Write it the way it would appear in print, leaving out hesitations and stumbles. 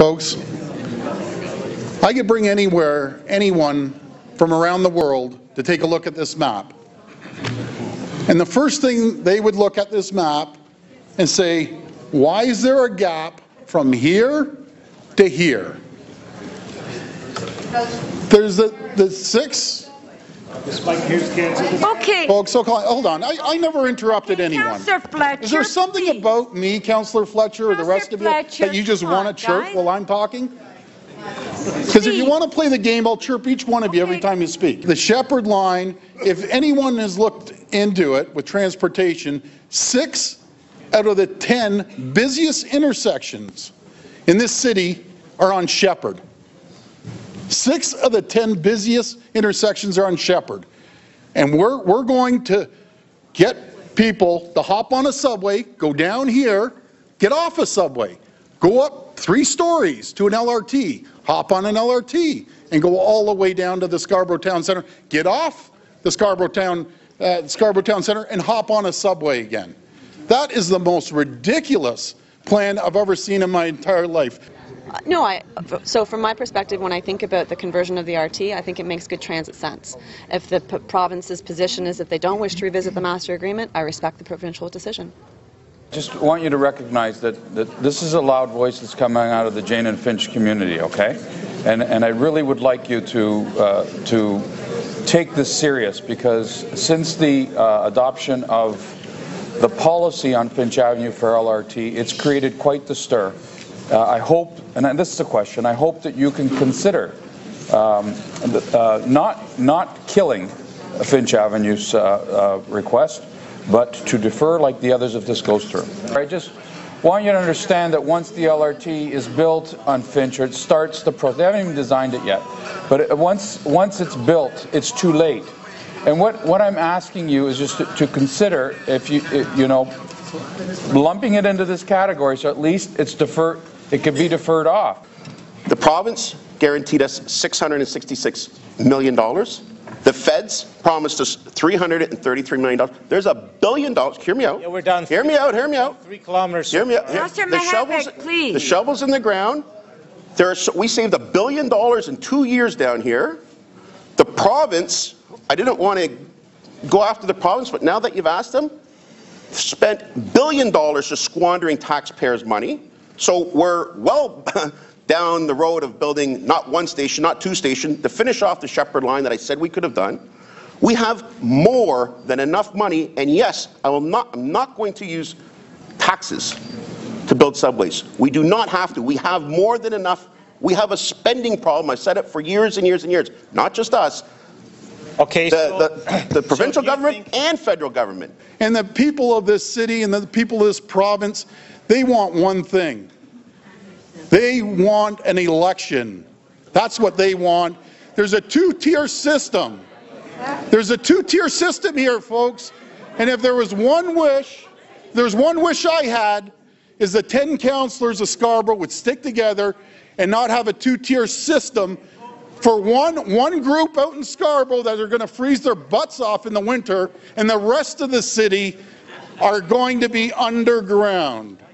Folks, I could bring anyone from around the world to take a look at this map. And the first thing they would look at this map and say, why is there a gap from here to here? There's the six. This mic here's canceled. Okay. Folks, so hold on. I never interrupted anyone. Councillor Fletcher, is there something please. about me, Councillor Fletcher, or the rest of you that you just want to chirp while I'm talking? Because if you want to play the game, I'll chirp each one of you every time you speak. The Shepherd Line, if anyone has looked into it with transportation, 6 out of the 10 busiest intersections in this city are on Shepherd. 6 of the 10 busiest intersections are on Shepherd. And we're going to get people to hop on a subway, go down here, get off a subway, go up 3 stories to an LRT, hop on an LRT, and go all the way down to the Scarborough Town Centre, get off the Scarborough Town Centre, and hop on a subway again. That is the most ridiculous plan I've ever seen in my entire life. So from my perspective, when I think about the conversion of the RT, I think it makes good transit sense. If the province's position is that they don't wish to revisit the master agreement, I respect the provincial decision. Just want you to recognize that this is a loud voice that's coming out of the Jane and Finch community, okay? And I really would like you to take this serious, because since the adoption of the policy on Finch Avenue for LRT, it's created quite the stir. I hope, and this is a question, I hope that you can consider not killing Finch Avenue's request, but to defer like the others if this goes through. I just want you to understand that once the LRT is built on Finch, or it starts the process, they haven't even designed it yet, but once it's built, it's too late. And what I'm asking you is just to consider, if you know, lumping it into this category, so at least it's deferred. It can be deferred off. The province guaranteed us $666 million. The feds promised us $333 million. There's $1 billion. Hear me out. Yeah, we're done. Hear me out. Hear me out. 3 kilometers. Hear me out. Please. The shovels in the ground. We saved $1 billion in 2 years down here. The province, I didn't want to go after the province, but now that you've asked them, spent $1 billion just squandering taxpayers' money. So we're well down the road of building not 1 station, not 2 stations, to finish off the Shepherd Line that I said we could have done. We have more than enough money, and yes, I'm not going to use taxes to build subways. We do not have to. We have more than enough. We have a spending problem. I've said it for years and years and years. Not just us. Okay, the provincial government and federal government. And the people of this city and the people of this province, they want one thing. They want an election. That's what they want. There's a 2-tier system. There's a 2-tier system here, folks. And if there was one wish, there's one wish I had, is the 10 councillors of Scarborough would stick together and not have a 2-tier system for one group out in Scarborough that are going to freeze their butts off in the winter, and the rest of the city are going to be underground.